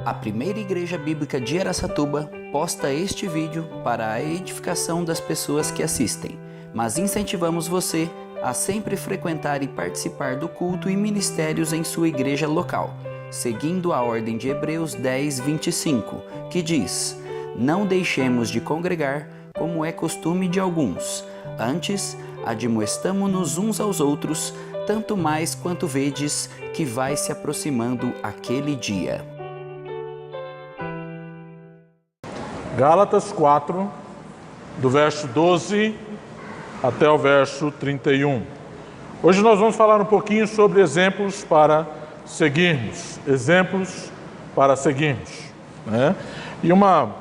A primeira igreja bíblica de Araçatuba posta este vídeo para a edificação das pessoas que assistem, mas incentivamos você a sempre frequentar e participar do culto e ministérios em sua igreja local, seguindo a ordem de Hebreus 10, 25, que diz: "Não deixemos de congregar, como é costume de alguns. Antes, admoestamo-nos uns aos outros, tanto mais quanto vedes que vai se aproximando aquele dia." Gálatas 4, do verso 12 até o verso 31. Hoje nós vamos falar um pouquinho sobre exemplos para seguirmos. Exemplos para seguirmos, né? E uma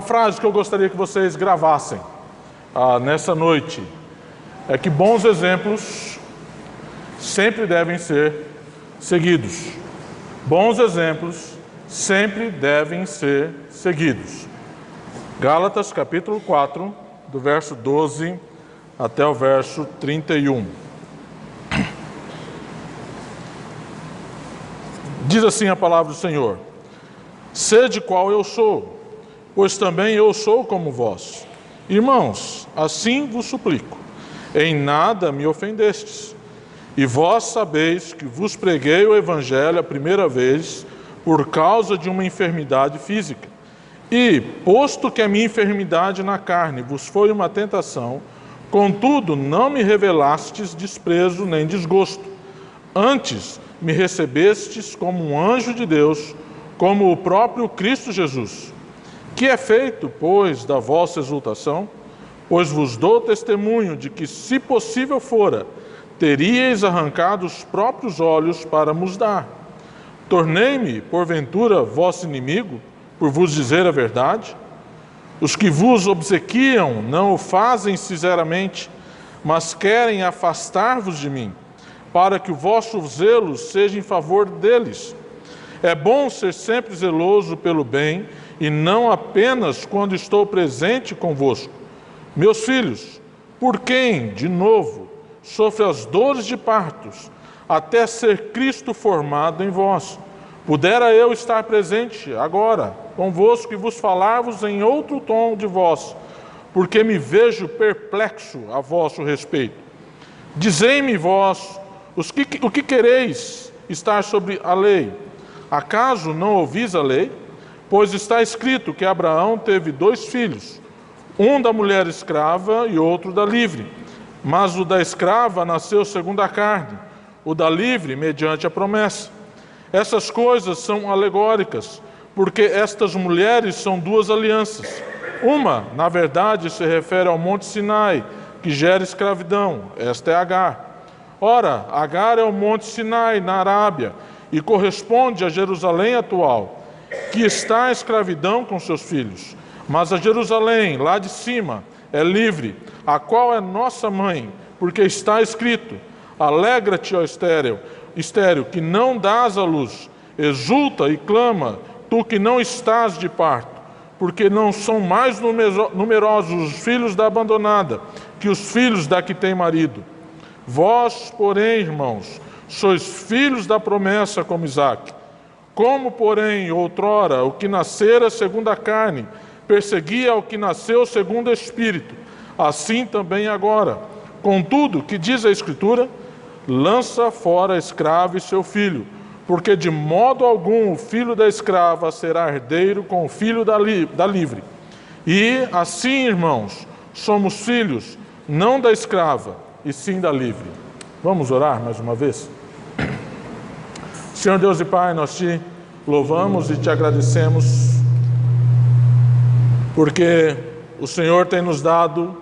frase que eu gostaria que vocês gravassem nessa noite é que bons exemplos sempre devem ser seguidos. Bons exemplos sempre devem ser seguidos. Gálatas capítulo 4, do verso 12 até o verso 31. Diz assim a palavra do Senhor: "Sede qual eu sou, pois também eu sou como vós. Irmãos, assim vos suplico, em nada me ofendestes. E vós sabeis que vos preguei o Evangelho a primeira vez por causa de uma enfermidade física. E, posto que a minha enfermidade na carne vos foi uma tentação, contudo não me revelastes desprezo nem desgosto. Antes me recebestes como um anjo de Deus, como o próprio Cristo Jesus. Que é feito, pois, da vossa exultação? Pois vos dou testemunho de que, se possível fora, teríeis arrancado os próprios olhos para vos dar. Tornei-me, porventura, vosso inimigo, por vos dizer a verdade? Os que vos obsequiam não o fazem sinceramente, mas querem afastar-vos de mim, para que o vosso zelo seja em favor deles. É bom ser sempre zeloso pelo bem, e não apenas quando estou presente convosco. Meus filhos, por quem, de novo, sofre as dores de partos, até ser Cristo formado em vós. Pudera eu estar presente agora convosco e vos falar-vos em outro tom de voz, porque me vejo perplexo a vosso respeito. Dizei-me vós, o que quereis estar sobre a lei? Acaso não ouvis a lei? Pois está escrito que Abraão teve 2 filhos, um da mulher escrava e outro da livre. Mas o da escrava nasceu segundo a carne, o da livre mediante a promessa. Essas coisas são alegóricas, porque estas mulheres são 2 alianças. Uma, na verdade, se refere ao Monte Sinai, que gera escravidão. Esta é Agar. Ora, Agar é o Monte Sinai, na Arábia, e corresponde a Jerusalém atual, que está em escravidão com seus filhos. Mas a Jerusalém, lá de cima, é livre, a qual é nossa mãe, porque está escrito: alegra-te, ó estéril, que não dás à luz, exulta e clama, tu que não estás de parto, porque não são mais numerosos os filhos da abandonada que os filhos da que tem marido. Vós, porém, irmãos, sois filhos da promessa como Isaque. Como, porém, outrora o que nascera segundo a carne perseguia o que nasceu segundo o Espírito, assim também agora. Contudo, que diz a Escritura? Lança fora a escrava e seu filho, porque de modo algum o filho da escrava será herdeiro com o filho da livre. E assim, irmãos, somos filhos, não da escrava, e sim da livre." Vamos orar mais uma vez? Senhor Deus e Pai, nós te louvamos e te agradecemos, porque o Senhor tem nos dado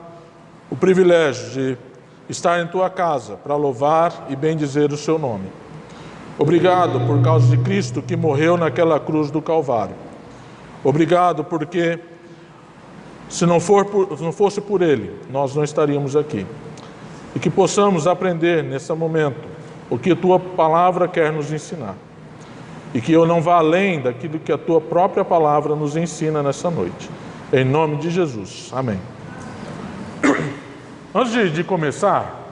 o privilégio de estar em Tua casa para louvar e bendizer o Seu nome. Obrigado por causa de Cristo que morreu naquela cruz do Calvário. Obrigado porque, se não fosse por Ele, nós não estaríamos aqui. E que possamos aprender nesse momento o que a Tua palavra quer nos ensinar. E que eu não vá além daquilo que a Tua própria palavra nos ensina nessa noite. Em nome de Jesus. Amém. Antes de começar,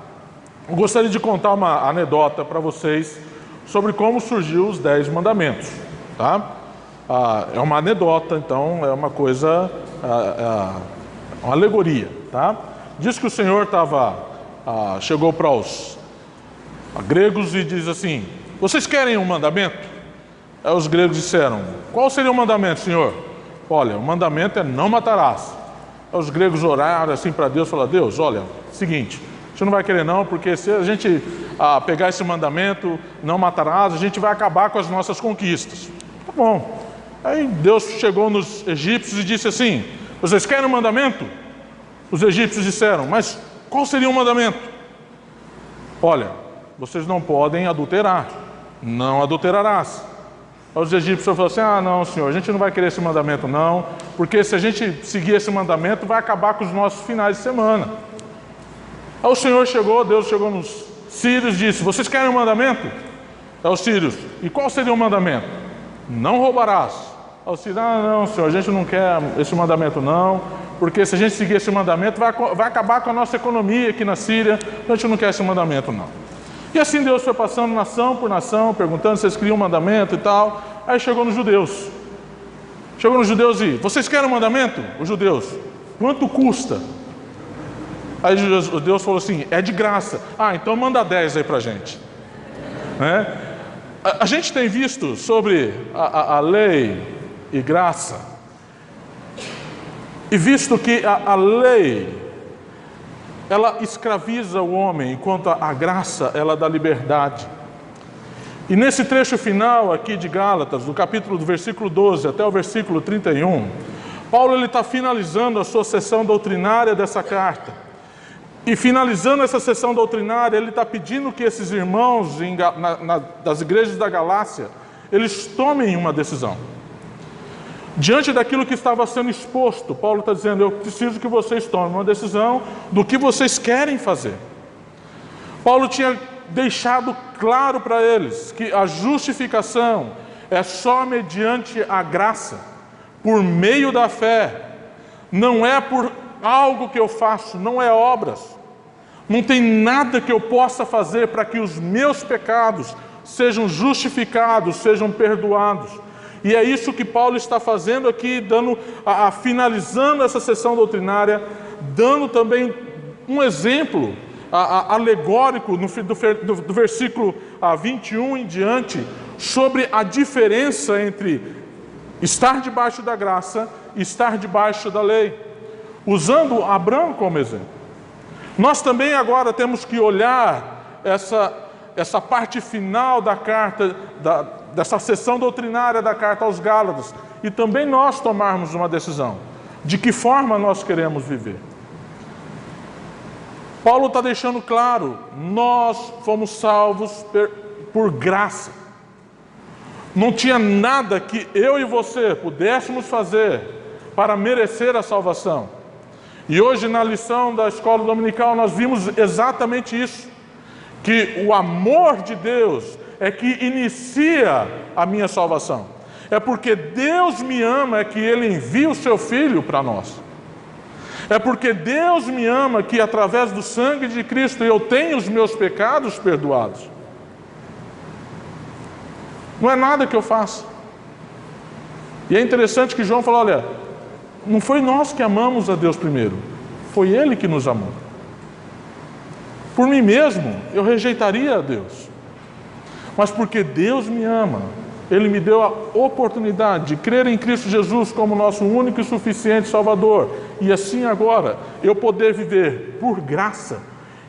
eu gostaria de contar uma anedota para vocês sobre como surgiu os 10 mandamentos. tá? É uma anedota, então é uma coisa, uma alegoria, tá? Diz que o Senhor chegou para os gregos e diz assim: vocês querem um mandamento? Aí os gregos disseram: qual seria o mandamento, Senhor? Olha, o mandamento é não matarás. Aí os gregos oraram assim para Deus, falaram: Deus, olha, seguinte, você não vai querer não, porque se a gente pegar esse mandamento, não matarás, a gente vai acabar com as nossas conquistas. Tá bom. Aí Deus chegou nos egípcios e disse assim: vocês querem um mandamento? Os egípcios disseram: mas qual seria o mandamento? Olha, vocês não podem adulterar, não adulterarás. Aí os egípcios falaram assim: ah, não, Senhor, a gente não vai querer esse mandamento não, porque se a gente seguir esse mandamento, vai acabar com os nossos finais de semana. Aí o Senhor chegou, Deus chegou nos sírios e disse: vocês querem um mandamento? Aí os sírios: e qual seria o mandamento? Não roubarás. Aí os sírios: ah, não, Senhor, a gente não quer esse mandamento não, porque se a gente seguir esse mandamento, vai acabar com a nossa economia aqui na Síria, a gente não quer esse mandamento não. E assim Deus foi passando nação por nação, perguntando se eles queriam um mandamento e tal. Aí chegou nos judeus. Chegou nos judeus e: vocês querem um mandamento? Os judeus: quanto custa? Aí Deus falou assim: é de graça. Ah, então manda 10 aí pra gente. Né? A gente tem visto sobre a lei e graça, e visto que a lei, ela escraviza o homem, enquanto a graça, ela dá liberdade. E nesse trecho final aqui de Gálatas, do versículo 12 até o versículo 31, Paulo está finalizando a sua sessão doutrinária dessa carta. E finalizando essa sessão doutrinária, ele está pedindo que esses irmãos das igrejas da Galácia, eles tomem uma decisão. Diante daquilo que estava sendo exposto, Paulo está dizendo: eu preciso que vocês tomem uma decisão do que vocês querem fazer. Paulo tinha deixado claro para eles que a justificação é só mediante a graça, por meio da fé, não é por algo que eu faço, não é obras. Não tem nada que eu possa fazer para que os meus pecados sejam justificados, sejam perdoados. E é isso que Paulo está fazendo aqui, finalizando essa sessão doutrinária, dando também um exemplo alegórico do versículo 21 em diante, sobre a diferença entre estar debaixo da graça e estar debaixo da lei, usando Abraão como exemplo. Nós também agora temos que olhar essa parte final da carta, dessa sessão doutrinária da carta aos Gálatas, e também nós tomarmos uma decisão. De que forma nós queremos viver? Paulo está deixando claro: nós fomos salvos por graça. Não tinha nada que eu e você pudéssemos fazer para merecer a salvação. E hoje na lição da escola dominical nós vimos exatamente isso, que o amor de Deus é que inicia a minha salvação. É porque Deus me ama é que Ele envia o Seu Filho para nós. É porque Deus me ama que através do sangue de Cristo eu tenho os meus pecados perdoados. Não é nada que eu faça. E é interessante que João falou: olha, não foi nós que amamos a Deus primeiro, foi Ele que nos amou. Por mim mesmo, eu rejeitaria a Deus. Mas porque Deus me ama, Ele me deu a oportunidade de crer em Cristo Jesus como nosso único e suficiente Salvador. E assim agora, eu poder viver por graça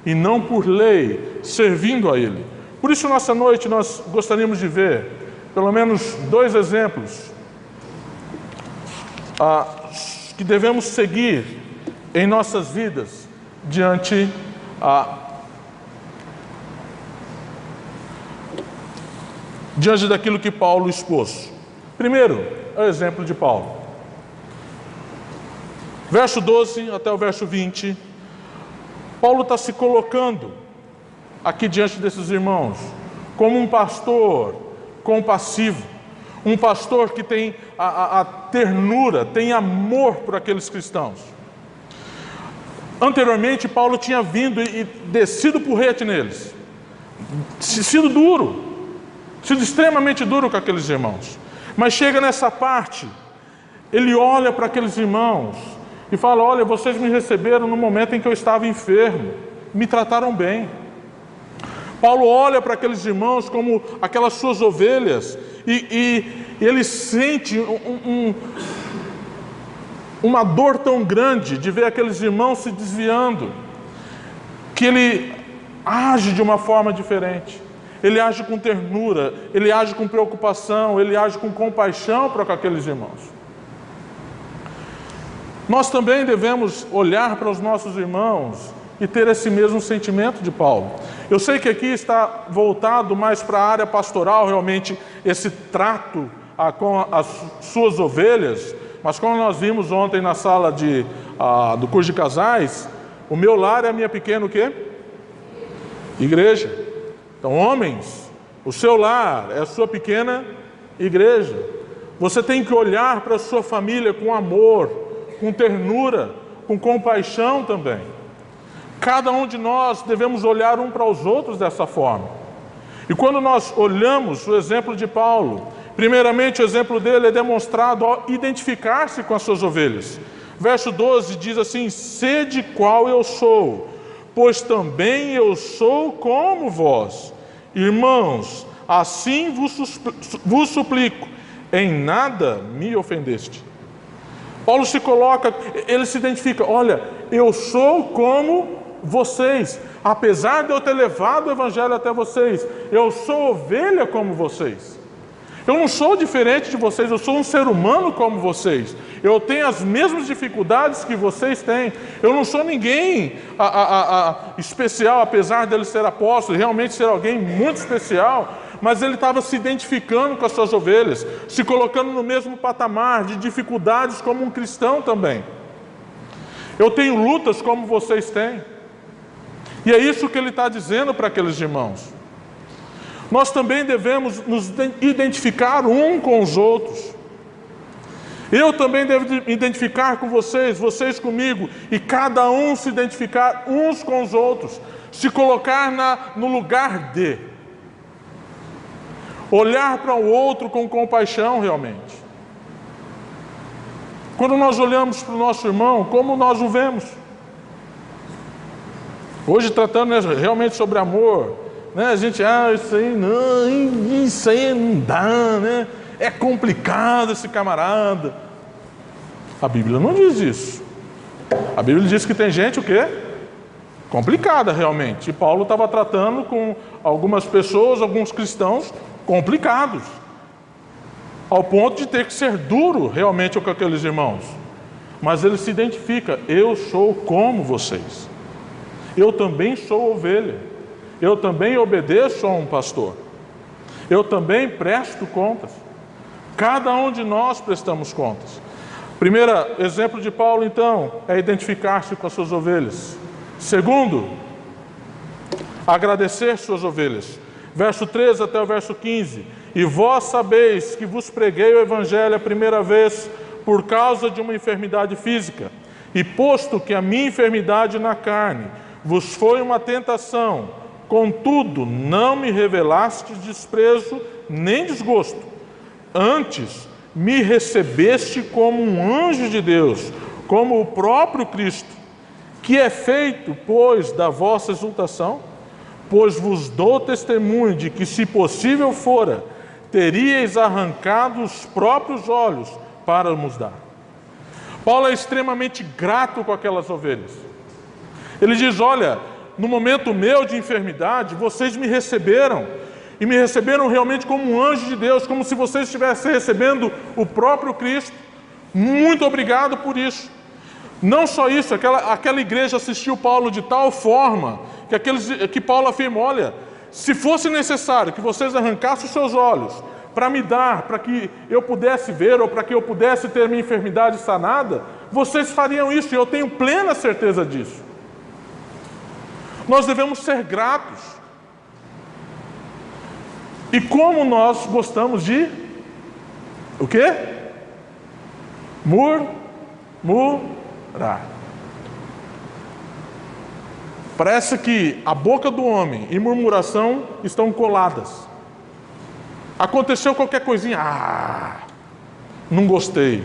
e não por lei, servindo a Ele. Por isso, nessa noite, nós gostaríamos de ver pelo menos 2 exemplos que devemos seguir em nossas vidas diante daquilo que Paulo expôs. Primeiro, é o exemplo de Paulo. Verso 12 até o verso 20, Paulo está se colocando aqui diante desses irmãos como um pastor compassivo, um pastor que tem a ternura, tem amor por aqueles cristãos. Anteriormente, Paulo tinha vindo e descido porrete neles, sido extremamente duro com aqueles irmãos. Mas chega nessa parte, ele olha para aqueles irmãos e fala: olha, vocês me receberam no momento em que eu estava enfermo, me trataram bem. Paulo olha para aqueles irmãos como aquelas suas ovelhas e ele sente uma dor tão grande de ver aqueles irmãos se desviando, que ele age de uma forma diferente. Ele age com ternura, ele age com preocupação, ele age com compaixão para com aqueles irmãos. Nós também devemos olhar para os nossos irmãos e ter esse mesmo sentimento de Paulo. Eu sei que aqui está voltado mais para a área pastoral, realmente, esse trato com as suas ovelhas, mas como nós vimos ontem na sala do curso de casais, o meu lar é a minha pequena o quê? Igreja. Então, homens, o seu lar é a sua pequena igreja. Você tem que olhar para a sua família com amor, com ternura, com compaixão também. Cada um de nós devemos olhar um para os outros dessa forma. E quando nós olhamos o exemplo de Paulo, primeiramente o exemplo dele é demonstrado ao identificar-se com as suas ovelhas. Verso 12 diz assim: sede qual eu sou, pois também eu sou como vós. Irmãos, assim vos suplico, em nada me ofendeste. Paulo se coloca, ele se identifica: olha, eu sou como vocês, apesar de eu ter levado o evangelho até vocês, eu sou ovelha como vocês. Eu não sou diferente de vocês, eu sou um ser humano como vocês. Eu tenho as mesmas dificuldades que vocês têm. Eu não sou ninguém especial, apesar dele ser apóstolo, realmente ser alguém muito especial, mas ele estava se identificando com as suas ovelhas, se colocando no mesmo patamar de dificuldades como um cristão também. Eu tenho lutas como vocês têm. E é isso que ele está dizendo para aqueles irmãos. Nós também devemos nos identificar um com os outros. Eu também devo me identificar com vocês, vocês comigo, e cada um se identificar uns com os outros, se colocar no lugar de. Olhar para o outro com compaixão realmente. Quando nós olhamos para o nosso irmão, como nós o vemos? Hoje tratando realmente sobre amor, né? A gente, isso aí não dá, né? É complicado esse camarada. A Bíblia não diz isso. A Bíblia diz que tem gente o quê? Complicada realmente. E Paulo estava tratando com algumas pessoas, alguns cristãos complicados, ao ponto de ter que ser duro realmente com aqueles irmãos. Mas ele se identifica: eu sou como vocês. Eu também sou ovelha. Eu também obedeço a um pastor. Eu também presto contas. Cada um de nós prestamos contas. Primeiro exemplo de Paulo, então, é identificar-se com as suas ovelhas. Segundo, agradecer suas ovelhas. Verso 13 até o verso 15. E vós sabeis que vos preguei o evangelho a primeira vez por causa de uma enfermidade física. E posto que a minha enfermidade na carne vos foi uma tentação, contudo não me revelastes desprezo nem desgosto. Antes me recebeste como um anjo de Deus, como o próprio Cristo, que é feito, pois, da vossa exultação, pois vos dou testemunho de que, se possível fora, teríeis arrancado os próprios olhos para nos dar. Paulo é extremamente grato com aquelas ovelhas. Ele diz: olha, no momento meu de enfermidade, vocês me receberam, e me receberam realmente como um anjo de Deus, como se vocês estivessem recebendo o próprio Cristo. Muito obrigado por isso. Não só isso, aquela igreja assistiu Paulo de tal forma que Paulo afirma: olha, se fosse necessário que vocês arrancassem os seus olhos para me dar, para que eu pudesse ver, ou para que eu pudesse ter minha enfermidade sanada, vocês fariam isso, e eu tenho plena certeza disso. Nós devemos ser gratos. E como nós gostamos de o quê? Murmurar. Parece que a boca do homem e murmuração estão coladas. Aconteceu qualquer coisinha, Não gostei.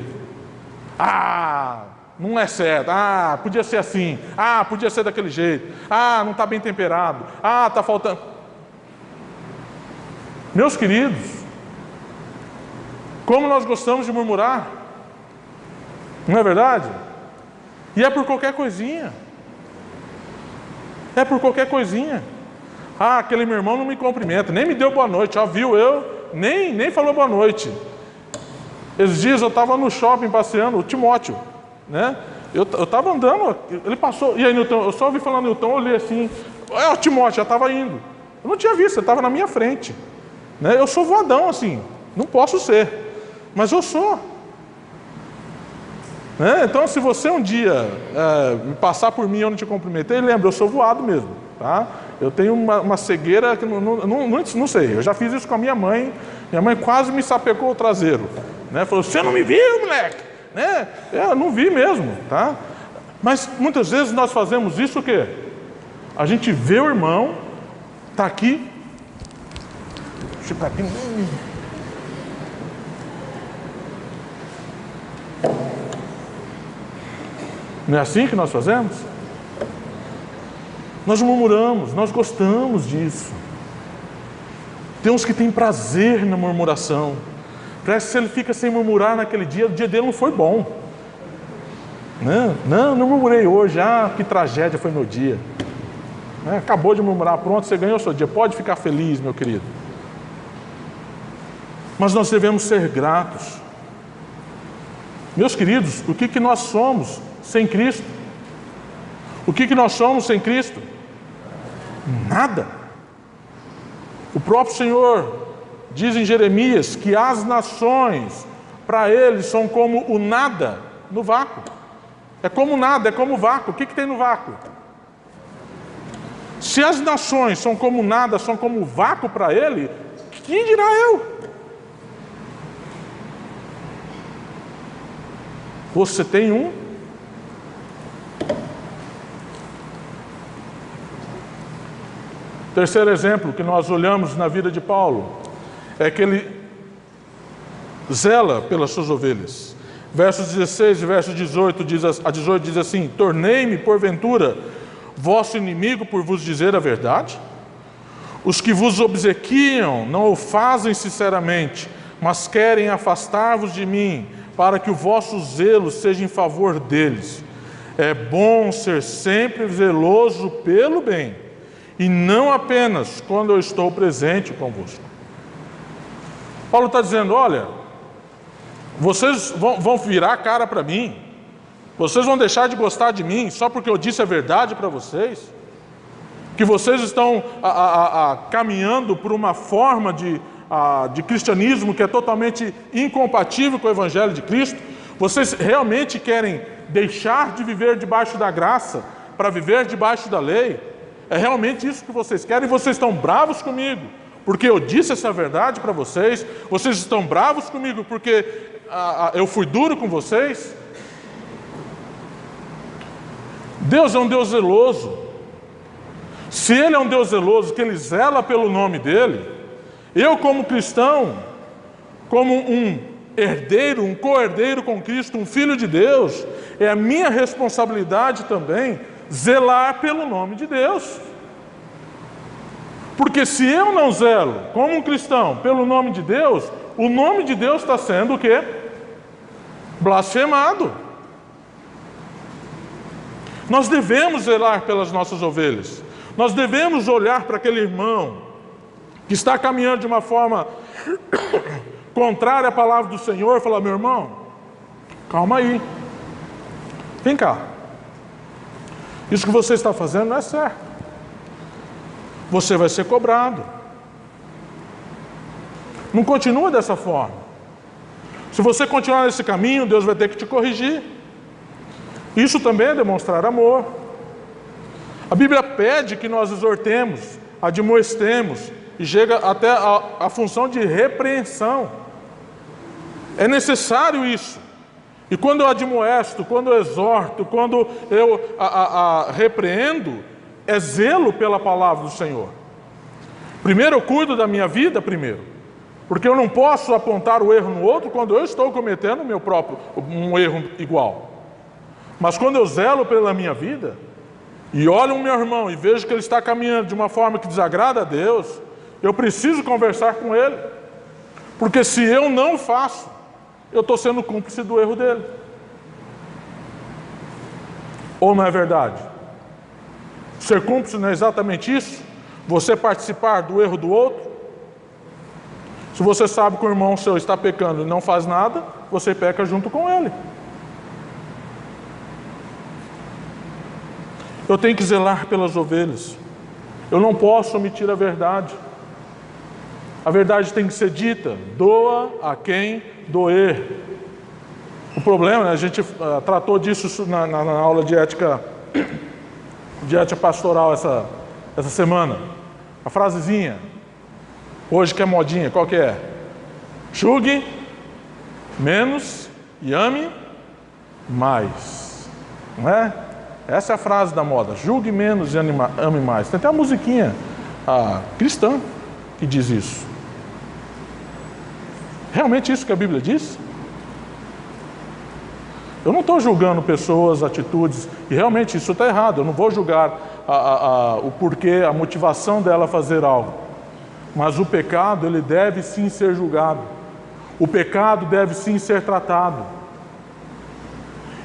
Ah, não é certo. Ah, podia ser assim. Ah, podia ser daquele jeito. Ah, não está bem temperado. Ah, está faltando. Meus queridos, como nós gostamos de murmurar. Não é verdade? E é por qualquer coisinha. É por qualquer coisinha. Ah, aquele meu irmão não me cumprimenta, nem me deu boa noite, ó, viu eu, nem falou boa noite. Esses dias eu estava no shopping passeando, o Timóteo, né? Eu estava andando, ele passou, e aí Nilton, eu só ouvi falar Nilton, eu olhei assim, o Timóteo já estava indo. Eu não tinha visto, ele estava na minha frente. Né? Eu sou voadão assim, não posso ser, mas eu sou. Né? Então, se você um dia passar por mim e eu não te cumprimentei, lembra, eu sou voado mesmo. Tá? Eu tenho uma cegueira que não sei, eu já fiz isso com a minha mãe quase me sapecou o traseiro. Né? Falou, você não me viu, moleque? Né? Eu não vi mesmo. Tá? Mas muitas vezes nós fazemos isso o quê? A gente vê o irmão, está aqui, fica aqui. Não é assim que nós fazemos? Nós murmuramos, nós gostamos disso. Tem uns que têm prazer na murmuração. Parece que se ele fica sem murmurar naquele dia, o dia dele não foi bom. Não murmurei hoje, que tragédia foi meu dia. Acabou de murmurar, pronto, você ganhou o seu dia. Pode ficar feliz, meu querido. Mas nós devemos ser gratos. Meus queridos, o que nós somos sem Cristo? O que nós somos sem Cristo? Nada. O próprio Senhor diz em Jeremias que as nações, para Ele, são como o nada no vácuo. É como nada, é como o vácuo. O que tem no vácuo? Se as nações são como nada, são como vácuo para Ele, quem dirá eu? Você tem um? Terceiro exemplo que nós olhamos na vida de Paulo é que ele zela pelas suas ovelhas. Versos 16 e verso 18 diz assim: tornei-me, porventura, vosso inimigo por vos dizer a verdade? Os que vos obsequiam não o fazem sinceramente, mas querem afastar-vos de mim, para que o vosso zelo seja em favor deles. É bom ser sempre zeloso pelo bem, e não apenas quando eu estou presente convosco. Paulo está dizendo, olha, vocês vão virar a cara para mim, vocês vão deixar de gostar de mim só porque eu disse a verdade para vocês, que vocês estão caminhando por uma forma de cristianismo que é totalmente incompatível com o Evangelho de Cristo. Vocês realmente querem deixar de viver debaixo da graça para viver debaixo da lei? É realmente isso que vocês querem? E vocês estão bravos comigo porque eu disse essa verdade para vocês? Vocês estão bravos comigo porque eu fui duro com vocês? Deus é um Deus zeloso. Se Ele é um Deus zeloso, que Ele zela pelo nome dEle, eu como cristão, como um herdeiro, um co-herdeiro com Cristo, um filho de Deus, é a minha responsabilidade também zelar pelo nome de Deus. Porque se eu não zelo, como um cristão, pelo nome de Deus, o nome de Deus está sendo o quê? Blasfemado. Nós devemos zelar pelas nossas ovelhas. Nós devemos olhar para aquele irmão que está caminhando de uma forma contrária à palavra do Senhor e falar, meu irmão, calma aí. Vem cá. Isso que você está fazendo não é certo. Você vai ser cobrado. Não continua dessa forma. Se você continuar nesse caminho, Deus vai ter que te corrigir. Isso também é demonstrar amor. A Bíblia pede que nós exortemos, admoestemos, e chega até a função de repreensão. É necessário isso. E quando eu admoesto, quando eu exorto, quando eu repreendo, é zelo pela palavra do Senhor. Primeiro eu cuido da minha vida primeiro. Porque eu não posso apontar o erro no outro quando eu estou cometendo um erro igual. Mas quando eu zelo pela minha vida, e olho o meu irmão e vejo que ele está caminhando de uma forma que desagrada a Deus, eu preciso conversar com ele. Porque se eu não faço, eu estou sendo cúmplice do erro dele. Ou não é verdade? Ser cúmplice não é exatamente isso? Você participar do erro do outro? Se você sabe que o irmão seu está pecando e não faz nada, você peca junto com ele. Eu tenho que zelar pelas ovelhas. Eu não posso omitir a verdade. A verdade tem que ser dita. Doa a quem doer. O problema, né, a gente tratou disso na aula de ética pastoral essa semana. A frasezinha, hoje que é modinha, qual que é? Julgue menos e ame mais. Não é? Essa é a frase da moda. Julgue menos e ame mais. Tem até a musiquinha cristã que diz isso. Realmente isso que a Bíblia diz? Eu não estou julgando pessoas, atitudes, e realmente isso está errado. Eu não vou julgar o porquê, a motivação dela fazer algo. Mas o pecado, ele deve sim ser julgado. O pecado deve sim ser tratado.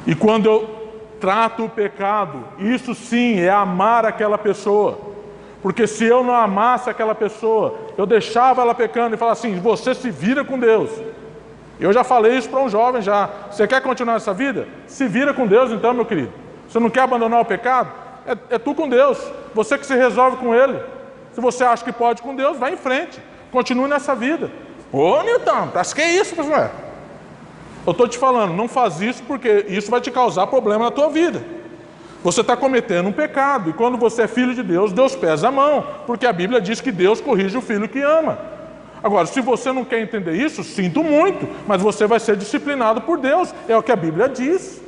E quando eu trato o pecado, isso sim é amar aquela pessoa. Porque se eu não amasse aquela pessoa, eu deixava ela pecando e falava assim, você se vira com Deus. Eu já falei isso para um jovem já. Você quer continuar essa vida? Se vira com Deus então, meu querido. Você não quer abandonar o pecado? É tu com Deus. Você que se resolve com Ele. Se você acha que pode com Deus, vai em frente. Continue nessa vida. Ô, Nilton, acho que é isso, pessoal. Eu estou te falando, não faz isso porque isso vai te causar problema na tua vida. Você está cometendo um pecado. E quando você é filho de Deus, Deus pesa a mão. Porque a Bíblia diz que Deus corrige o filho que ama. Agora, se você não quer entender isso, sinto muito, mas você vai ser disciplinado por Deus. É o que a Bíblia diz.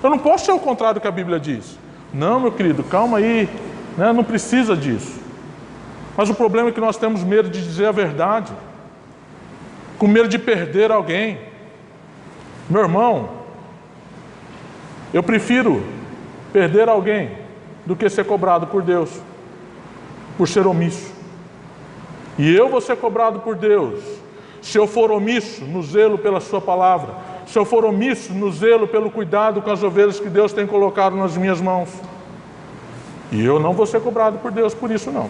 Eu não posso ser o contrário do que a Bíblia diz. Não, meu querido, calma aí. Né? Não precisa disso. Mas o problema é que nós temos medo de dizer a verdade. Com medo de perder alguém. Meu irmão, eu prefiro perder alguém do que ser cobrado por Deus, por ser omisso. E eu vou ser cobrado por Deus se eu for omisso no zelo pela sua palavra, se eu for omisso no zelo pelo cuidado com as ovelhas que Deus tem colocado nas minhas mãos. E eu não vou ser cobrado por Deus por isso não.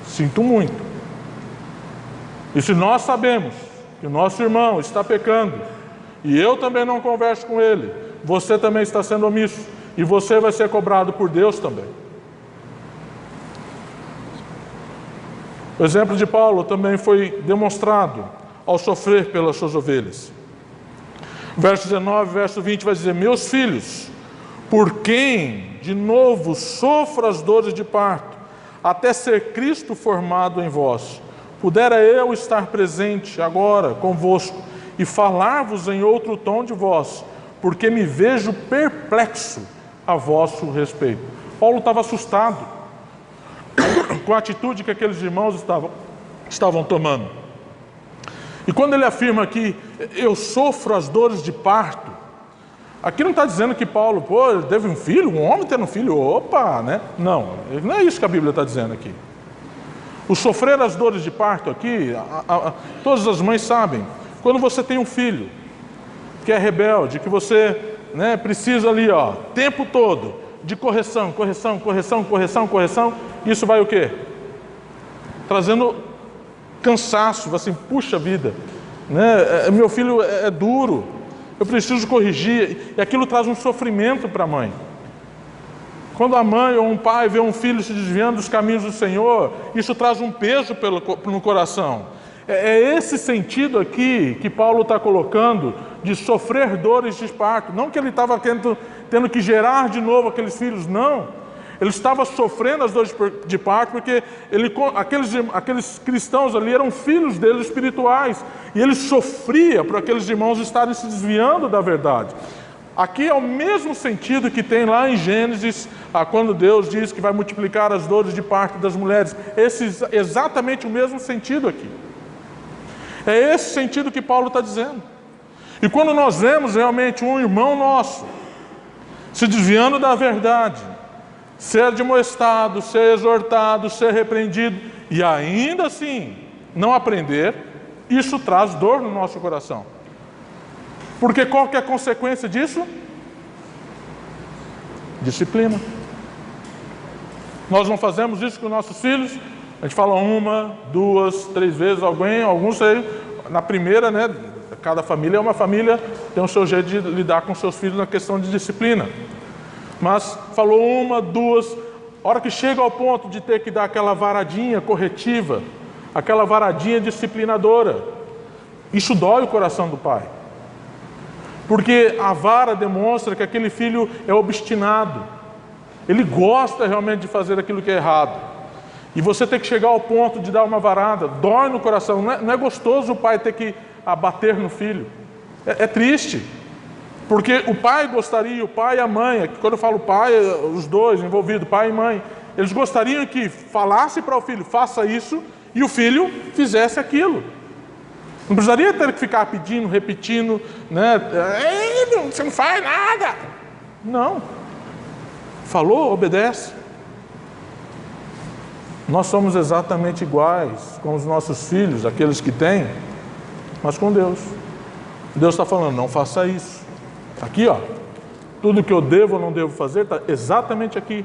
Sinto muito. E se nós sabemos que o nosso irmão está pecando, e eu também não converso com ele, você também está sendo omisso, e você vai ser cobrado por Deus também. O exemplo de Paulo também foi demonstrado ao sofrer pelas suas ovelhas. Verso 19, verso 20 vai dizer, meus filhos, por quem de novo sofro as dores de parto, até ser Cristo formado em vós, pudera eu estar presente agora convosco e falar-vos em outro tom de voz, porque me vejo perplexo a vosso respeito. Paulo estava assustado com a atitude que aqueles irmãos estavam tomando. E quando ele afirma que eu sofro as dores de parto, aqui não está dizendo que Paulo, ele teve um filho, um homem tendo um filho, opa, né? Não é isso que a Bíblia está dizendo aqui. O sofrer as dores de parto aqui, todas as mães sabem, quando você tem um filho que é rebelde, que você precisa ali, tempo todo, de correção, isso vai o quê? Trazendo cansaço, assim, puxa vida, meu filho é duro, eu preciso corrigir, e aquilo traz um sofrimento para a mãe. Quando a mãe ou um pai vê um filho se desviando dos caminhos do Senhor, isso traz um peso no coração. É esse sentido aqui que Paulo está colocando de sofrer dores de parto. Não que ele estava tendo que gerar de novo aqueles filhos, não. Ele estava sofrendo as dores de parto porque aqueles cristãos ali eram filhos dele espirituais. E ele sofria por aqueles irmãos estarem se desviando da verdade. Aqui é o mesmo sentido que tem lá em Gênesis, quando Deus diz que vai multiplicar as dores de parto das mulheres. Exatamente o mesmo sentido aqui. É esse sentido que Paulo está dizendo. E quando nós vemos realmente um irmão nosso se desviando da verdade, ser admoestado, ser exortado, ser repreendido, e ainda assim não aprender, isso traz dor no nosso coração. Porque qual que é a consequência disso? Disciplina. Nós não fazemos isso com nossos filhos. A gente fala 1, 2, 3 vezes, alguns aí, na primeira, né? Cada família é uma família, tem o seu jeito de lidar com seus filhos na questão de disciplina. Mas falou 1, 2, a hora que chega ao ponto de ter que dar aquela varadinha corretiva, aquela varadinha disciplinadora, isso dói o coração do pai. Porque a vara demonstra que aquele filho é obstinado. Ele gosta realmente de fazer aquilo que é errado. E você tem que chegar ao ponto de dar uma varada, dói no coração. Não é gostoso o pai ter que bater no filho. É triste. Porque o pai gostaria, o pai e a mãe, quando eu falo pai, os dois envolvidos, pai e mãe, eles gostariam que falasse para o filho, faça isso, e o filho fizesse aquilo. Não precisaria ter que ficar pedindo, repetindo, né? Você não faz nada. Não. Falou, obedece. Nós somos exatamente iguais com os nossos filhos, aqueles que têm, mas com Deus. Deus está falando, não faça isso. Aqui, ó, tudo que eu devo ou não devo fazer está exatamente aqui.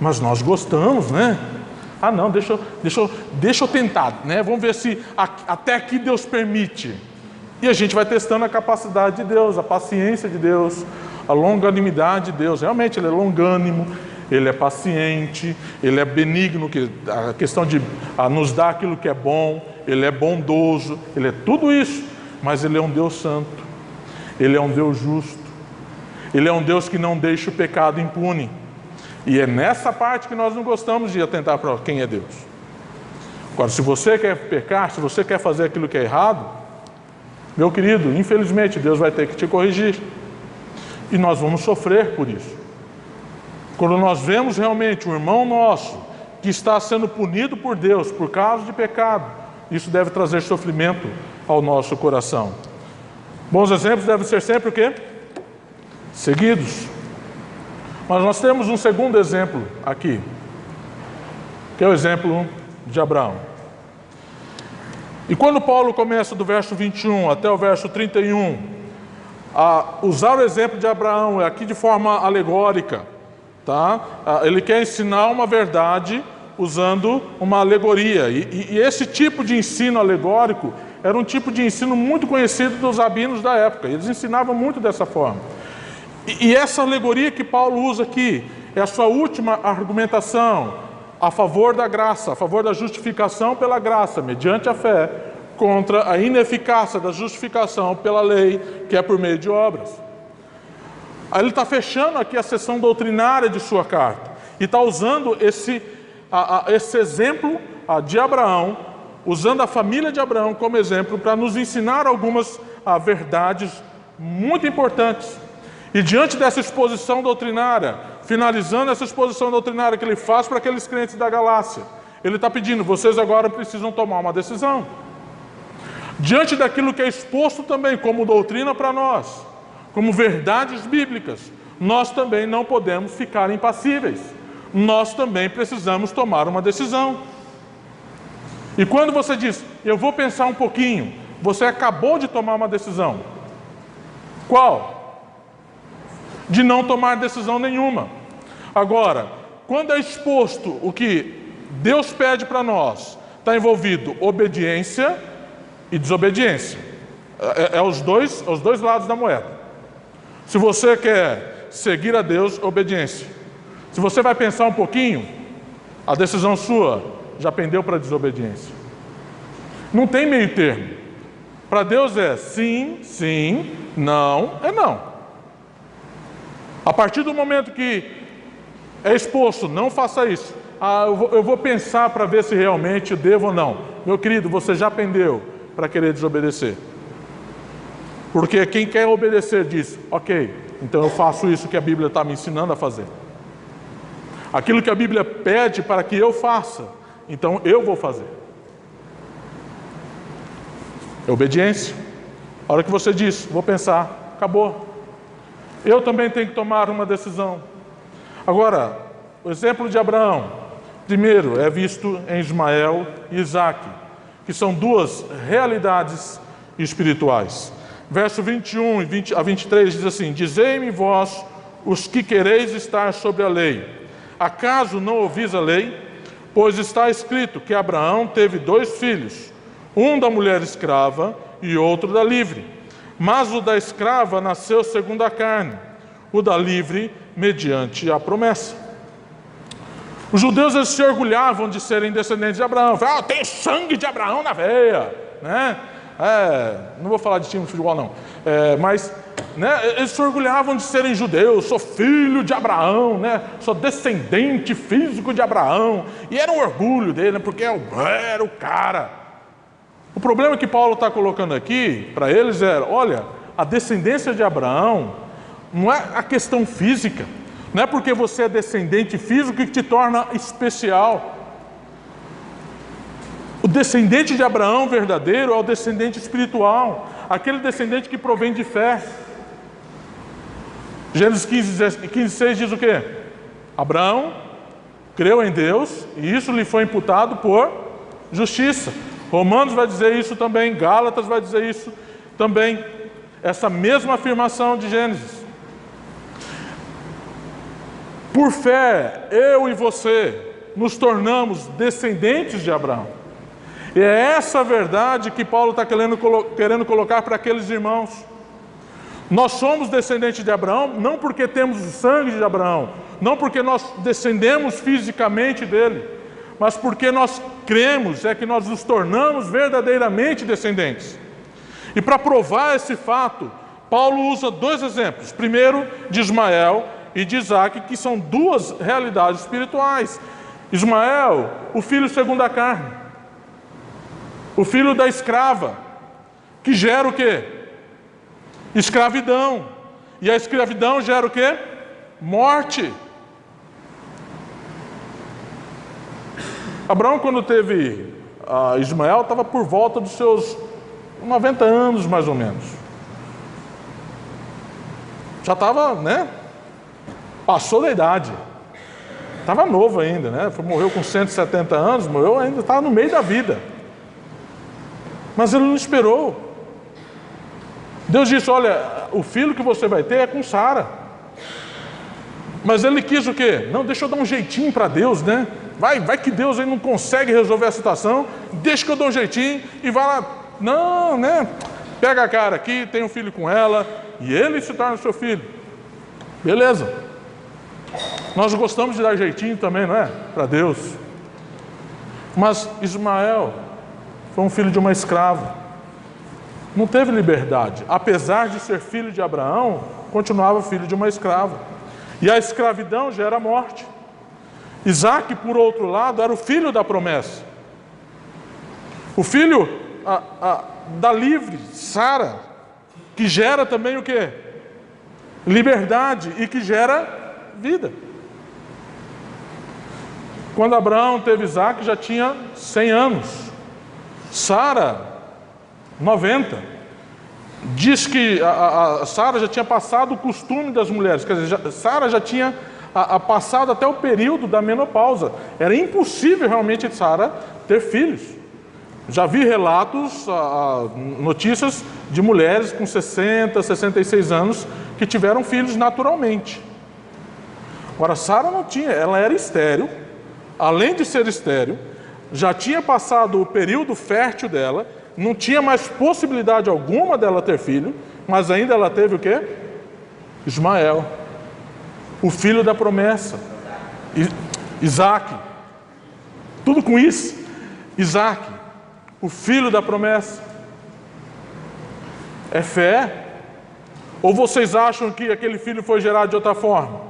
Mas nós gostamos, né? Ah, não, deixa eu tentar, né? Vamos ver se até aqui Deus permite. E a gente vai testando a capacidade de Deus, a paciência de Deus, a longanimidade de Deus. Realmente Ele é longânimo, Ele é paciente, Ele é benigno, a questão de nos dar aquilo que é bom, Ele é bondoso, Ele é tudo isso. Mas Ele é um Deus santo, Ele é um Deus justo, Ele é um Deus que não deixa o pecado impune. E é nessa parte que nós não gostamos de atentar para quem é Deus. Agora, se você quer pecar, se você quer fazer aquilo que é errado, meu querido, infelizmente Deus vai ter que te corrigir. E nós vamos sofrer por isso. Quando nós vemos realmente um irmão nosso que está sendo punido por Deus por causa de pecado, isso deve trazer sofrimento ao nosso coração. Bons exemplos devem ser sempre o quê? Seguidos. Mas nós temos um segundo exemplo aqui, que é o exemplo de Abraão. E quando Paulo começa do verso 21 até o verso 31, a usar o exemplo de Abraão aqui de forma alegórica, tá? Ele quer ensinar uma verdade usando uma alegoria. E esse tipo de ensino alegórico era um tipo de ensino muito conhecido dos rabinos da época. Eles ensinavam muito dessa forma. E essa alegoria que Paulo usa aqui é a sua última argumentação a favor da graça, a favor da justificação pela graça, mediante a fé, contra a ineficácia da justificação pela lei, que é por meio de obras. Aí ele está fechando aqui a seção doutrinária de sua carta e está usando esse exemplo de Abraão, usando a família de Abraão como exemplo para nos ensinar algumas verdades muito importantes. E diante dessa exposição doutrinária, finalizando essa exposição doutrinária que ele faz para aqueles crentes da Galácia, ele está pedindo, vocês agora precisam tomar uma decisão. Diante daquilo que é exposto também como doutrina para nós, como verdades bíblicas, nós também não podemos ficar impassíveis. Nós também precisamos tomar uma decisão. E quando você diz, eu vou pensar um pouquinho, você acabou de tomar uma decisão. Qual? De não tomar decisão nenhuma. Agora, quando é exposto o que Deus pede para nós, está envolvido obediência e desobediência. É os dois lados da moeda. Se você quer seguir a Deus, obediência. Se você vai pensar um pouquinho, a decisão sua já pendeu para a desobediência. Não tem meio termo. Para Deus é sim, sim, não, é não. A partir do momento que é exposto, não faça isso. Eu vou pensar para ver se realmente devo ou não. Meu querido, você já pendeu para querer desobedecer. Porque quem quer obedecer diz, ok, então eu faço isso que a Bíblia está me ensinando a fazer. Aquilo que a Bíblia pede para que eu faça, então eu vou fazer. É obediência. A hora que você diz, vou pensar, acabou. Eu também tenho que tomar uma decisão. Agora, o exemplo de Abraão, primeiro, é visto em Ismael e Isaque, que são duas realidades espirituais. Verso 21 a 23 diz assim: Dizei-me vós, os que quereis estar sobre a lei, acaso não ouvis a lei? Pois está escrito que Abraão teve 2 filhos, um da mulher escrava e outro da livre. Mas o da escrava nasceu segundo a carne, o da livre mediante a promessa. Os judeus, eles se orgulhavam de serem descendentes de Abraão. Falavam, tem sangue de Abraão na veia, né? Não vou falar de time de futebol não, mas né, eles se orgulhavam de serem judeus. Sou filho de Abraão, né? Sou descendente físico de Abraão, e era um orgulho dele, né? Porque era o cara. O problema que Paulo está colocando aqui para eles era, olha, a descendência de Abraão não é a questão física, não é porque você é descendente físico que te torna especial. O descendente de Abraão verdadeiro é o descendente espiritual, aquele descendente que provém de fé. Gênesis 15:6 diz o quê? Abraão creu em Deus e isso lhe foi imputado por justiça. Romanos vai dizer isso também, Gálatas vai dizer isso também. Essa mesma afirmação de Gênesis. Por fé, eu e você nos tornamos descendentes de Abraão. E é essa verdade que Paulo está querendo colocar para aqueles irmãos. Nós somos descendentes de Abraão, não porque temos o sangue de Abraão, não porque nós descendemos fisicamente dele, mas porque nós cremos, é que nós nos tornamos verdadeiramente descendentes. E para provar esse fato, Paulo usa 2 exemplos. Primeiro, de Ismael e de Isaque, que são 2 realidades espirituais. Ismael, o filho segundo a carne. O filho da escrava, que gera o quê? Escravidão. E a escravidão gera o quê? Morte. Abraão, quando teve Ismael, estava por volta dos seus 90 anos, mais ou menos. Já estava, né? Passou da idade. Estava novo ainda, né? Morreu com 170 anos, morreu ainda, estava no meio da vida. Mas ele não esperou. Deus disse, olha, o filho que você vai ter é com Sara. Mas ele quis o quê? Não, deixa eu dar um jeitinho para Deus, né? Vai que Deus aí não consegue resolver a situação, deixa que eu dou um jeitinho e vai lá. Não, né? Pega a cara aqui, tem um filho com ela, e ele se torna seu filho. Beleza. Nós gostamos de dar jeitinho também, não é? Para Deus. Mas Ismael foi um filho de uma escrava. Não teve liberdade. Apesar de ser filho de Abraão, continuava filho de uma escrava. E a escravidão gera morte. Isaque, por outro lado, era o filho da promessa. O filho da livre, Sara, que gera também o quê? Liberdade e que gera vida. Quando Abraão teve Isaque, já tinha 100 anos. Sara, 90. Diz que a Sara já tinha passado o costume das mulheres. Quer dizer, Sara já tinha passado até o período da menopausa. Era impossível realmente Sara ter filhos. Já vi relatos, notícias de mulheres com 60, 66 anos que tiveram filhos naturalmente. Agora, Sara não tinha, ela era estéril. Além de ser estéril, já tinha passado o período fértil dela, não tinha mais possibilidade alguma dela ter filho, mas ainda ela teve o quê? Ismael, o filho da promessa. Isaque, tudo com isso. Isaque, o filho da promessa. É fé? Ou vocês acham que aquele filho foi gerado de outra forma?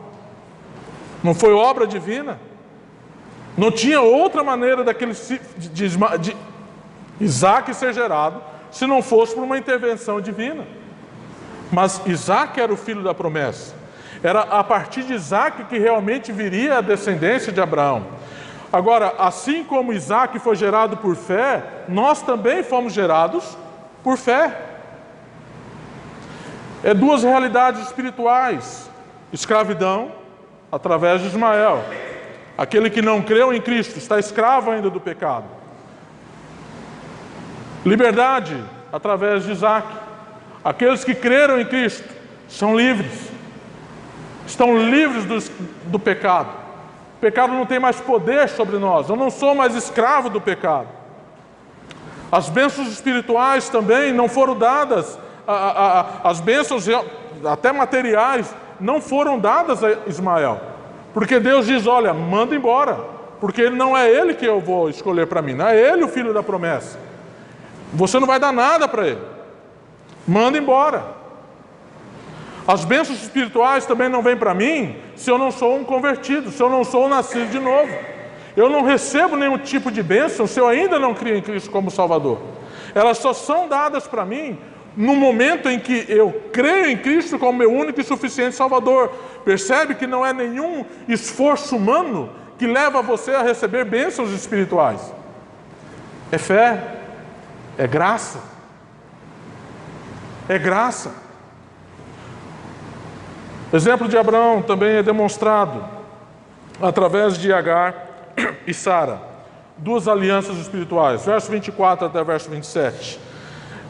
Não foi obra divina? Não tinha outra maneira de Isaque ser gerado se não fosse por uma intervenção divina. Mas Isaque era o filho da promessa. Era a partir de Isaque que realmente viria a descendência de Abraão. Agora, assim como Isaque foi gerado por fé, nós também fomos gerados por fé. É duas realidades espirituais: escravidão através de Ismael. Aquele que não creu em Cristo está escravo ainda do pecado. Liberdade através de Isaac. Aqueles que creram em Cristo são livres. Estão livres do pecado. O pecado não tem mais poder sobre nós. Eu não sou mais escravo do pecado. As bênçãos espirituais também não foram dadas. As bênçãos até materiais não foram dadas a Ismael. Porque Deus diz: olha, manda embora. Porque não é ele que eu vou escolher para mim. Não é ele o filho da promessa. Você não vai dar nada para ele. Manda embora. As bênçãos espirituais também não vêm para mim se eu não sou um convertido, se eu não sou um nascido de novo. Eu não recebo nenhum tipo de bênção se eu ainda não creio em Cristo como Salvador. Elas só são dadas para mim no momento em que eu creio em Cristo como meu único e suficiente Salvador. Percebe que não é nenhum esforço humano que leva você a receber bênçãos espirituais. É fé, é graça. É graça. O exemplo de Abraão também é demonstrado através de Agar e Sara, duas alianças espirituais, verso 24 até verso 27.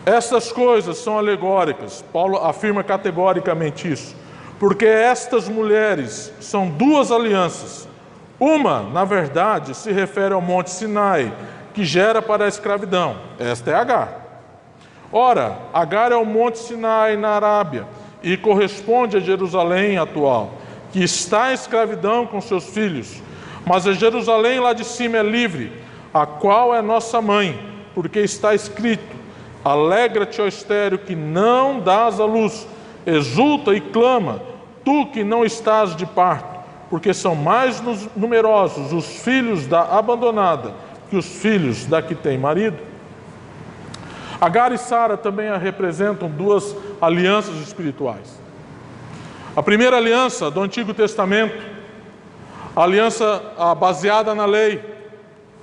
Estas coisas são alegóricas, Paulo afirma categoricamente isso, porque estas mulheres são duas alianças. Uma, na verdade, se refere ao Monte Sinai, que gera para a escravidão. Esta é Agar. Ora, Agar é o Monte Sinai na Arábia, e corresponde a Jerusalém atual, que está em escravidão com seus filhos. Mas a Jerusalém lá de cima é livre, a qual é nossa mãe, porque está escrito: alegra-te, ó estéril, que não dás à luz, exulta e clama, tu que não estás de parto, porque são mais numerosos os filhos da abandonada que os filhos da que tem marido. Agar e Sara também representam duas alianças espirituais. A primeira aliança do Antigo Testamento, a aliança baseada na lei,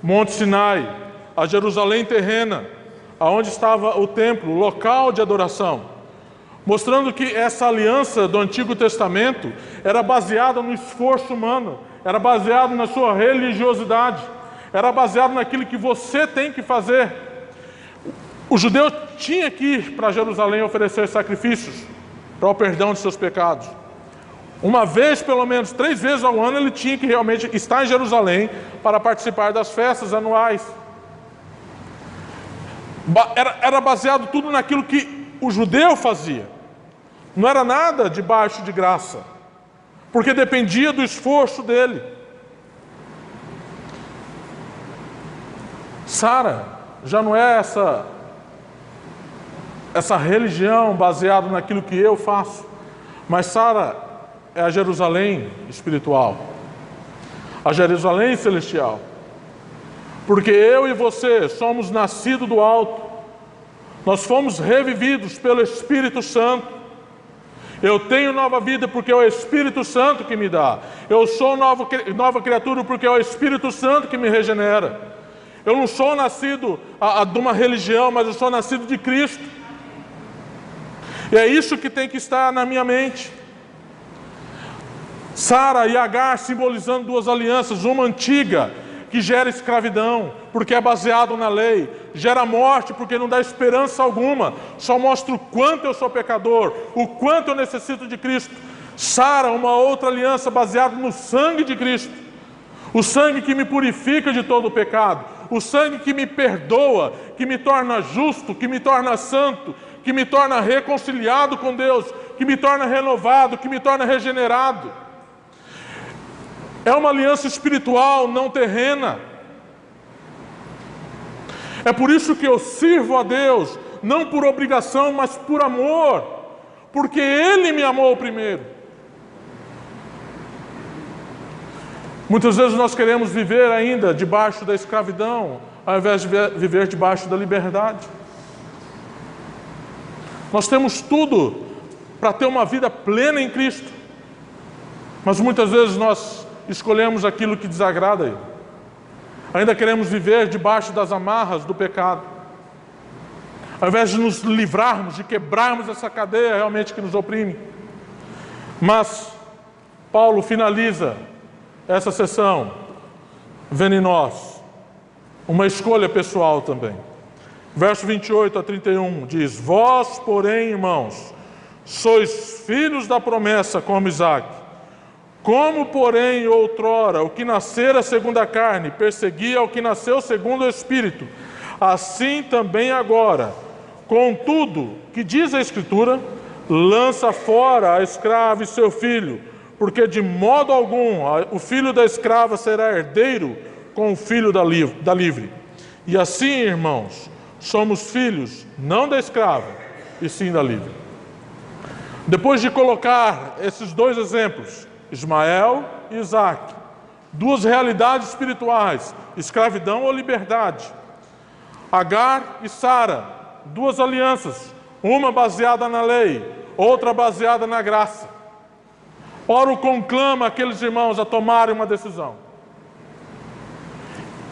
Monte Sinai, a Jerusalém terrena, aonde estava o templo, o local de adoração, mostrando que essa aliança do Antigo Testamento era baseada no esforço humano, era baseada na sua religiosidade, era baseada naquilo que você tem que fazer. O judeu tinha que ir para Jerusalém oferecer sacrifícios para o perdão de seus pecados. Uma vez, pelo menos 3 vezes ao ano, ele tinha que realmente estar em Jerusalém para participar das festas anuais. Era baseado tudo naquilo que o judeu fazia. Não era nada debaixo de graça, porque dependia do esforço dele. Sara já não é essa religião baseada naquilo que eu faço, mas Sara é a Jerusalém espiritual, a Jerusalém celestial, porque eu e você somos nascidos do alto, nós fomos revividos pelo Espírito Santo. Eu tenho nova vida porque é o Espírito Santo que me dá. Eu sou nova criatura porque é o Espírito Santo que me regenera. Eu não sou nascido de uma religião, mas eu sou nascido de Cristo. E é isso que tem que estar na minha mente. Sara e Agar simbolizando duas alianças, uma antiga, que gera escravidão, porque é baseado na lei, gera morte, porque não dá esperança alguma, só mostra o quanto eu sou pecador, o quanto eu necessito de Cristo. Sara, uma outra aliança baseada no sangue de Cristo, o sangue que me purifica de todo o pecado, o sangue que me perdoa, que me torna justo, que me torna santo, que me torna reconciliado com Deus, que me torna renovado, que me torna regenerado. É uma aliança espiritual, não terrena. É por isso que eu sirvo a Deus, não por obrigação, mas por amor, porque Ele me amou primeiro. Muitas vezes nós queremos viver ainda debaixo da escravidão, ao invés de viver debaixo da liberdade. Nós temos tudo para ter uma vida plena em Cristo, mas muitas vezes nós escolhemos aquilo que desagrada a Ele. Ainda queremos viver debaixo das amarras do pecado. ao invés de nos livrarmos, de quebrarmos essa cadeia realmente que nos oprime. Mas Paulo finaliza essa sessão vendo em nós uma escolha pessoal também. Verso 28 a 31 diz: vós, porém, irmãos, sois filhos da promessa como Isaque. Como, porém, outrora, o que nascera segundo a carne perseguia o que nasceu segundo o Espírito, assim também agora. Contudo, que diz a Escritura? Lança fora a escrava e seu filho, porque de modo algum o filho da escrava será herdeiro com o filho da livre. E assim, irmãos, somos filhos, não da escrava, e sim da livre. Depois de colocar esses dois exemplos, Ismael e Isaque, duas realidades espirituais, escravidão ou liberdade. Agar e Sara, duas alianças, uma baseada na lei, outra baseada na graça. Paulo conclama aqueles irmãos a tomarem uma decisão.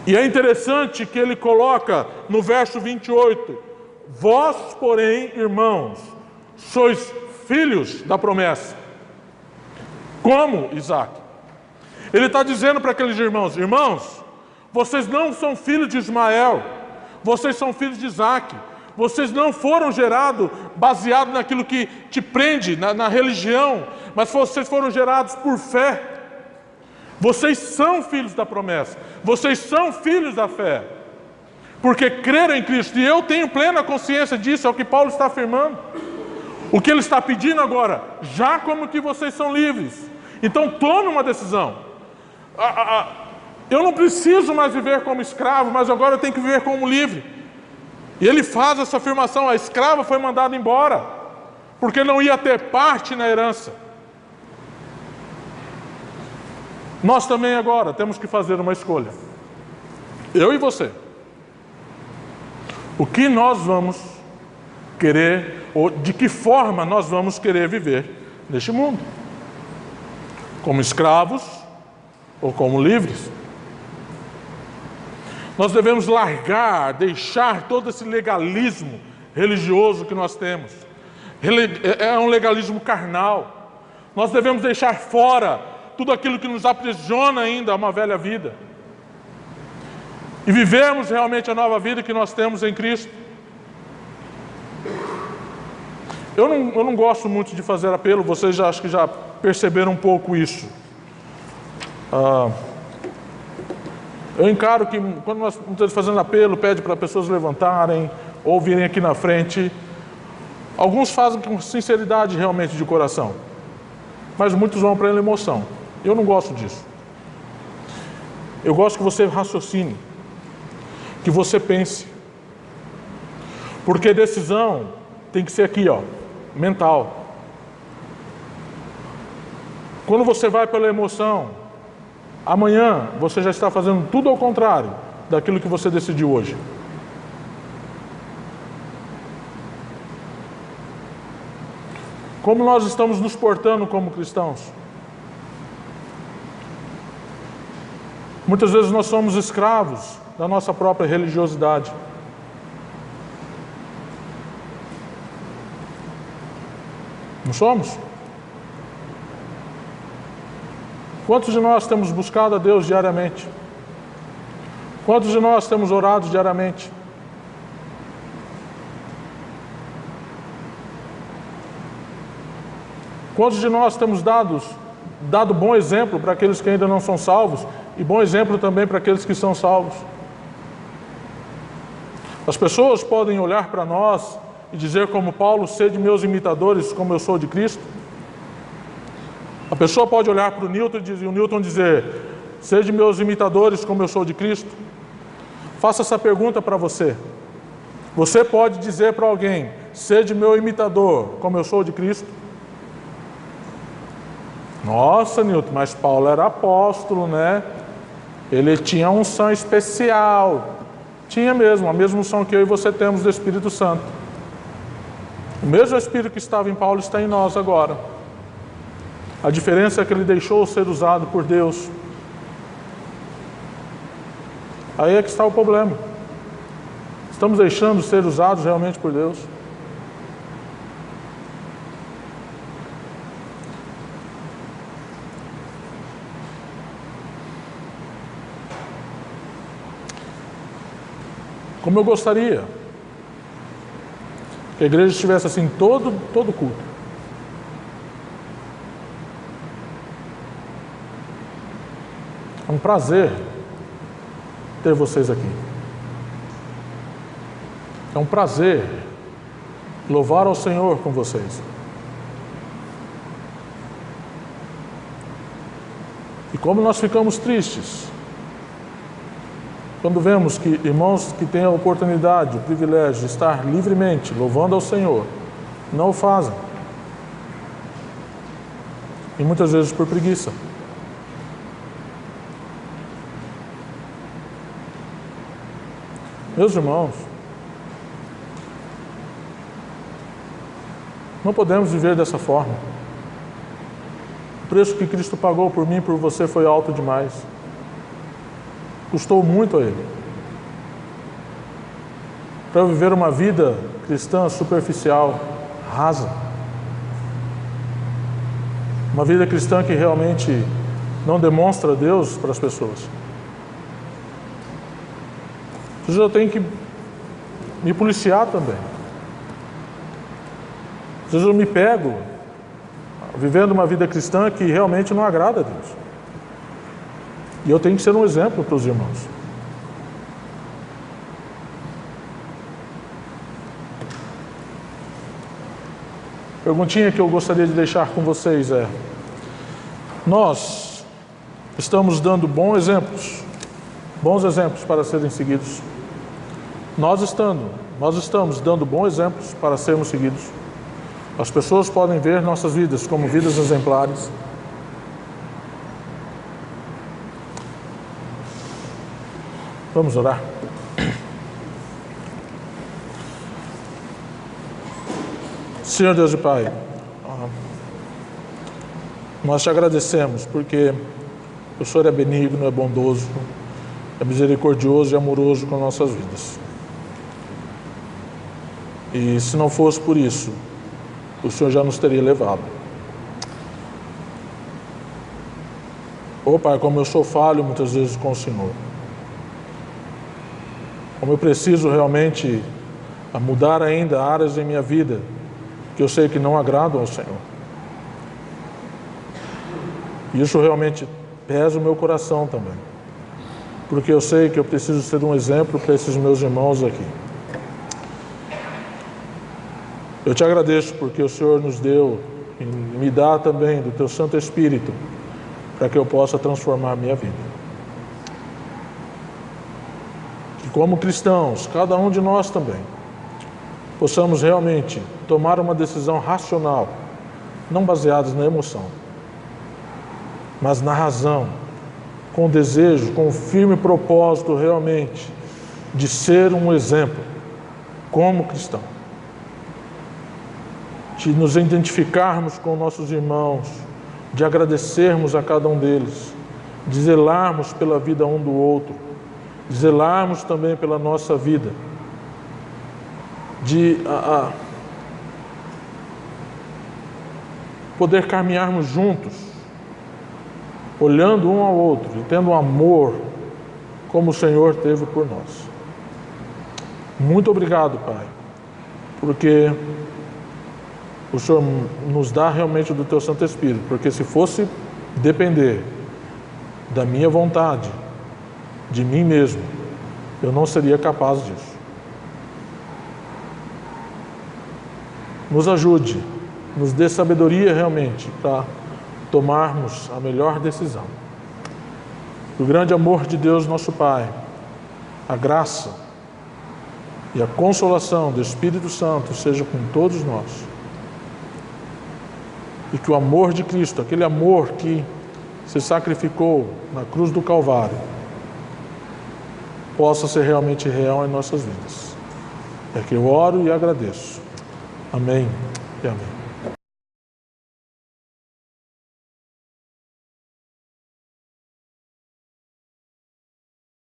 E é interessante que ele coloca no verso 28, vós, porém, irmãos, sois filhos da promessa. Como Isaque? Ele está dizendo para aqueles irmãos, irmãos, vocês não são filhos de Ismael, vocês são filhos de Isaque. Vocês não foram gerados baseado naquilo que te prende, na religião, mas vocês foram gerados por fé. Vocês são filhos da promessa, vocês são filhos da fé, porque creram em Cristo, e eu tenho plena consciência disso, é o que Paulo está afirmando. O que ele está pedindo agora, já como que vocês são livres, então tome uma decisão. Eu não preciso mais viver como escravo, mas agora eu tenho que viver como livre. E ele faz essa afirmação, a escrava foi mandada embora, porque não ia ter parte na herança. Nós também agora temos que fazer uma escolha. Eu e você. O que nós vamos querer, ou de que forma nós vamos querer viver neste mundo? Como escravos ou como livres? Nós devemos largar, deixar todo esse legalismo religioso que nós temos. É um legalismo carnal. Nós devemos deixar fora tudo aquilo que nos aprisiona ainda a uma velha vida. E vivermos realmente a nova vida que nós temos em Cristo. Eu não gosto muito de fazer apelo, vocês acho que já perceberam um pouco isso. Eu encaro que quando nós estamos fazendo apelo, pede para pessoas levantarem ou virem aqui na frente. Alguns fazem com sinceridade realmente de coração, mas muitos vão pela emoção. Eu não gosto disso. Eu gosto que você raciocine, que você pense. Porque decisão tem que ser aqui, mental. Quando você vai pela emoção, amanhã você já está fazendo tudo ao contrário daquilo que você decidiu hoje. Como nós estamos nos portando como cristãos? Muitas vezes nós somos escravos da nossa própria religiosidade. Não somos? Quantos de nós temos buscado a Deus diariamente? Quantos de nós temos orado diariamente? Quantos de nós temos dado bom exemplo para aqueles que ainda não são salvos e bom exemplo também para aqueles que são salvos? As pessoas podem olhar para nós e dizer como Paulo, sede meus imitadores como eu sou de Cristo. A pessoa pode olhar para o Newton e o Newton dizer, sede meus imitadores como eu sou de Cristo. Faça essa pergunta para você. Você pode dizer para alguém, sede meu imitador como eu sou de Cristo? Nossa, Newton, mas Paulo era apóstolo, né? Ele tinha unção especial. Tinha mesmo, a mesma unção que eu e você temos do Espírito Santo. O mesmo Espírito que estava em Paulo está em nós agora. A diferença é que ele deixou ser usado por Deus. Aí é que está o problema. Estamos deixando de ser usados realmente por Deus? Como eu gostaria que a igreja estivesse assim todo culto. É um prazer ter vocês aqui. É um prazer louvar ao Senhor com vocês. E como nós ficamos tristes quando vemos que irmãos que têm a oportunidade, o privilégio de estar livremente louvando ao Senhor, não o fazem. E muitas vezes por preguiça. Meus irmãos, não podemos viver dessa forma. O preço que Cristo pagou por mim e por você foi alto demais. Custou muito a Ele. Para eu viver uma vida cristã superficial, rasa. Uma vida cristã que realmente não demonstra Deus para as pessoas. Às vezes eu tenho que me policiar também. Às vezes eu me pego vivendo uma vida cristã que realmente não agrada a Deus. E eu tenho que ser um exemplo para os irmãos. Perguntinha que eu gostaria de deixar com vocês é: nós estamos dando bons exemplos para serem seguidos? Nós estamos dando bons exemplos para sermos seguidos? As pessoas podem ver nossas vidas como vidas exemplares. Vamos orar. Senhor Deus e Pai, nós te agradecemos porque o Senhor é benigno, é bondoso, é misericordioso e amoroso com nossas vidas. E se não fosse por isso, o Senhor já nos teria levado. Pai, como eu sou falho muitas vezes com o Senhor. Como eu preciso realmente mudar ainda áreas em minha vida que eu sei que não agradam ao Senhor. E isso realmente pesa o meu coração também. Porque eu sei que eu preciso ser um exemplo para esses meus irmãos aqui. Eu te agradeço porque o Senhor nos deu e me dá também do teu Santo Espírito para que eu possa transformar a minha vida. Que como cristãos, cada um de nós também, possamos realmente tomar uma decisão racional, não baseada na emoção, mas na razão, com o desejo, com o firme propósito realmente de ser um exemplo como cristão. De nos identificarmos com nossos irmãos, de agradecermos a cada um deles, de zelarmos pela vida um do outro, de zelarmos também pela nossa vida, de poder caminharmos juntos, olhando um ao outro e tendo um amor como o Senhor teve por nós. Muito obrigado, Pai, porque o Senhor nos dá realmente do Teu Santo Espírito, porque se fosse depender da minha vontade, de mim mesmo, eu não seria capaz disso. Nos ajude, nos dê sabedoria realmente para tomarmos a melhor decisão. O grande amor de Deus, nosso Pai, a graça e a consolação do Espírito Santo seja com todos nós. E que o amor de Cristo, aquele amor que se sacrificou na cruz do Calvário, possa ser realmente real em nossas vidas. É que eu oro e agradeço. Amém e amém.